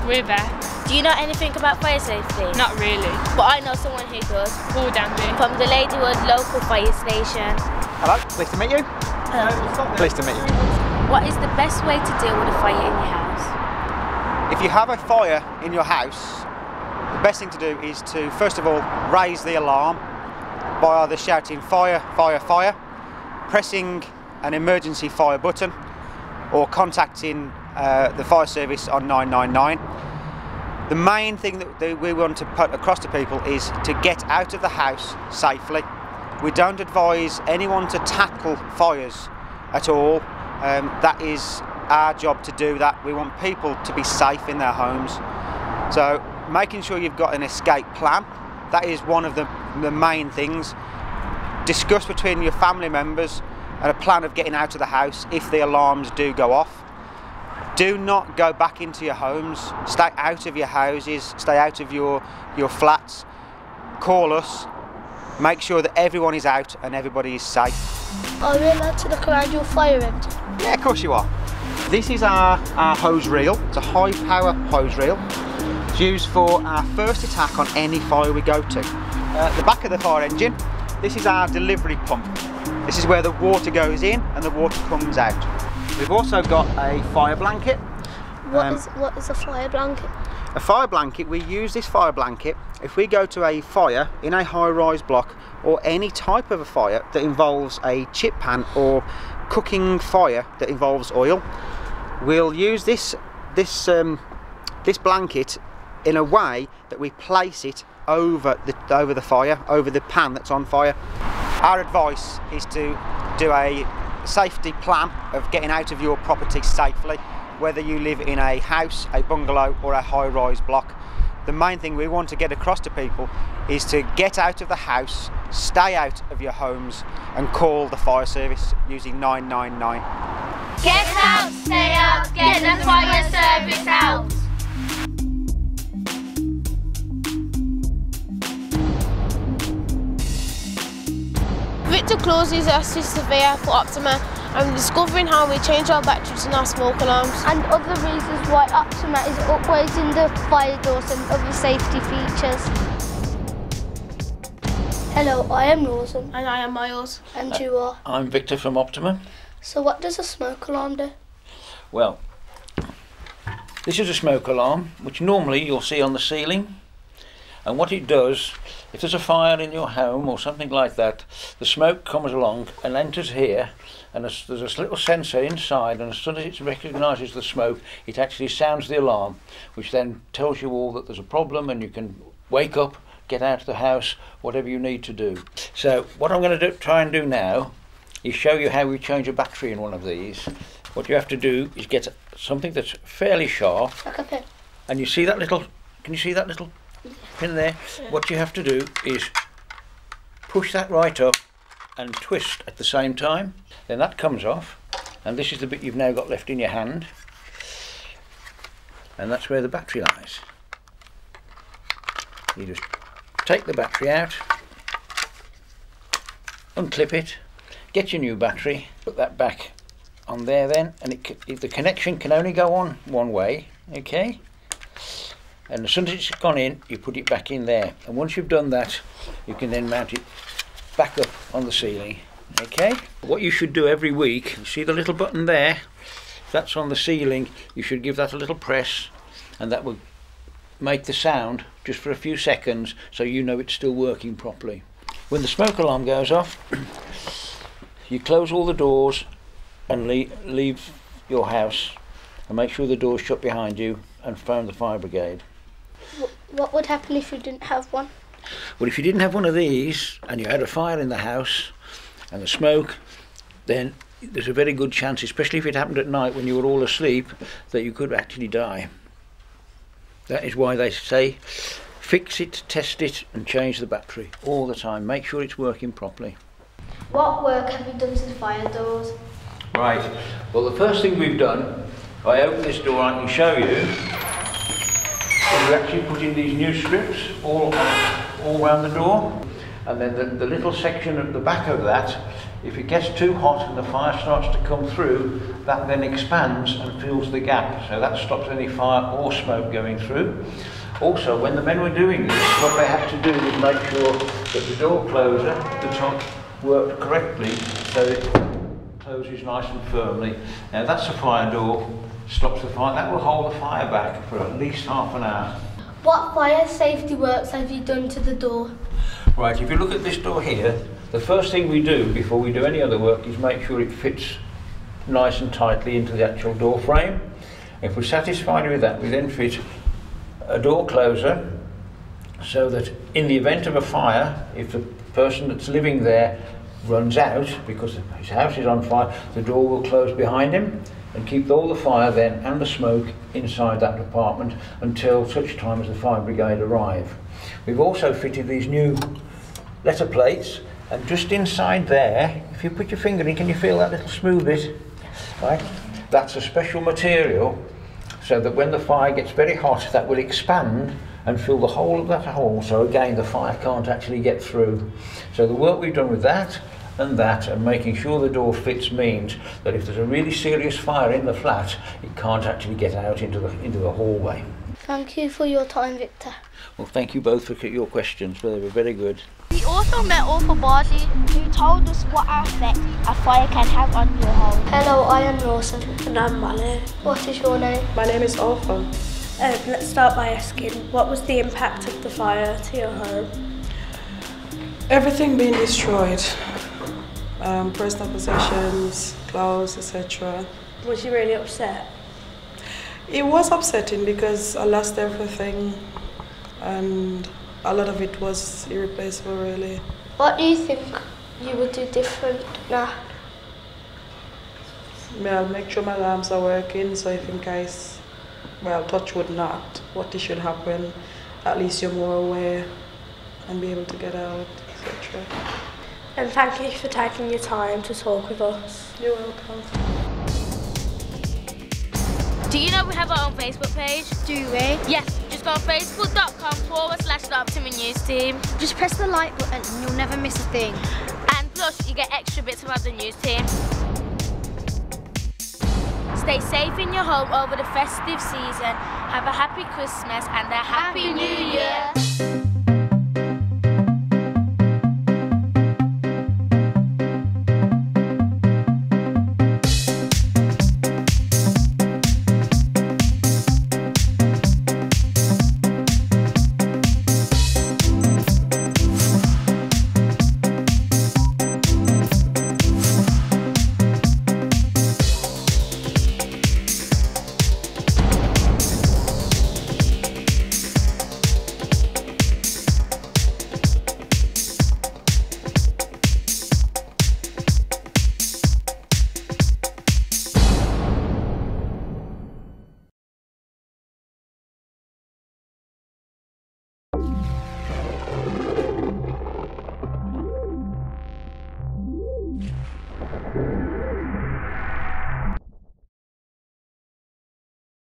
We're there. Do you know anything about fire safety? Not really. But I know someone who does. Paul Danby. From the Ladywood local fire station. Hello, pleased to meet you. Hello. Pleased to meet you. What is the best way to deal with a fire in your house? If you have a fire in your house, the best thing to do is to first of all raise the alarm by either shouting fire, fire, fire, pressing an emergency fire button, or contacting the fire service on 999. The main thing that we want to put across to people is to get out of the house safely. We don't advise anyone to tackle fires at all. That is our job to do that. We want people to be safe in their homes. So making sure you've got an escape plan, that is one of the main things. Discuss between your family members and a plan of getting out of the house if the alarms do go off. Do not go back into your homes. Stay out of your houses, stay out of your flats. Call us, make sure that everyone is out and everybody is safe. Are we allowed to look around your fire engine? Yeah, of course you are. This is our hose reel. It's a high power hose reel. It's used for our first attack on any fire we go to. The back of the fire engine, this is our delivery pump. This is where the water goes in and the water comes out. We've also got a fire blanket. What is a fire blanket? A fire blanket, we use this fire blanket if we go to a fire in a high-rise block or any type of a fire that involves a chip pan or cooking fire that involves oil. We'll use this blanket in a way that we place it over the fire, over the pan that's on fire. Our advice is to do a safety plan of getting out of your property safely, whether you live in a house, a bungalow or a high-rise block. The main thing we want to get across to people is to get out of the house, stay out of your homes and call the fire service using 999. Get out, stay out, get the fire service out. Victor Claus is our surveyor for Optima and discovering how we change our batteries in our smoke alarms. And other reasons why Optima is upgrading the fire doors and other safety features. Hello, I am Lawson. And I am Miles. And you are? I'm Victor from Optima. So what does a smoke alarm do? Well, this is a smoke alarm which normally you'll see on the ceiling, and what it does, if there's a fire in your home or something like that, the smoke comes along and enters here, and there's a little sensor inside, and as soon as it recognises the smoke, it actually sounds the alarm, which then tells you all that there's a problem and you can wake up, get out of the house, whatever you need to do. So what I'm going to try and do now is show you how we change a battery in one of these. What you have to do is get something that's fairly sharp. Like a pin. And you see that little, can you see that little pin there? Yeah. What you have to do is push that right up and twist at the same time. Then that comes off, and this is the bit you've now got left in your hand, and that's where the battery lies. You just take the battery out, unclip it, get your new battery, put that back on there then, and the connection can only go on one way, okay? And as soon as it's gone in, you put it back in there. And once you've done that, you can then mount it back up on the ceiling, okay? What you should do every week, you see the little button there? That's on the ceiling. You should give that a little press, and that will make the sound just for a few seconds so you know it's still working properly. When the smoke alarm goes off, you close all the doors and leave your house and make sure the door's shut behind you and phone the fire brigade. What would happen if you didn't have one? Well, if you didn't have one of these and you had a fire in the house and the smoke, then there's a very good chance, especially if it happened at night when you were all asleep, that you could actually die. That is why they say fix it, test it and change the battery all the time. Make sure it's working properly. What work have you done to the fire doors? Right, well the first thing we've done, if I open this door I can show you, is we actually put in these new strips all around the door, and then the little section at the back of that If it gets too hot and the fire starts to come through, that then expands and fills the gap. So that stops any fire or smoke going through. Also, when the men were doing this, what they had to do was make sure that the door closer, the top, worked correctly so it closes nice and firmly. Now that's a fire door, stops the fire. That will hold the fire back for at least half an hour. What fire safety works have you done to the door? Right, if you look at this door here, the first thing we do before we do any other work is make sure it fits nice and tightly into the actual door frame. If we're satisfied with that, we then fit a door closer so that in the event of a fire, if the person that's living there runs out because his house is on fire, the door will close behind him and keep all the fire then and the smoke inside that apartment until such time as the fire brigade arrive. We've also fitted these new letter plates, and just inside there, if you put your finger in, can you feel that little smooth bit? Right? That's a special material so that when the fire gets very hot, that will expand and fill the whole of that hole, so again the fire can't actually get through. So the work we've done with that and making sure the door fits means that if there's a really serious fire in the flat, it can't actually get out into the hallway. Thank you for your time, Victor. Well, thank you both for your questions, they were very good. We also met Arthur Bardley, who told us what effect a fire can have on your home. Hello, I am Rawson. And I'm Manu. What is your name? My name is Arthur. Let's start by asking, what was the impact of the fire to your home? Everything being destroyed. Personal possessions, clothes, etc. Was you really upset? It was upsetting because I lost everything and a lot of it was irreplaceable, really. What do you think you would do different now? I'll make sure my alarms are working, so if in case, well, touch wood not, what should happen, at least you're more aware and be able to get out, etc. And thank you for taking your time to talk with us. You're welcome. Do you know we have our own Facebook page? Do we? Yes, just go on facebook.com/The Optima News Team. Just press the like button and you'll never miss a thing. And plus, you get extra bits about the news team. Stay safe in your home over the festive season. Have a happy Christmas and a happy New Year.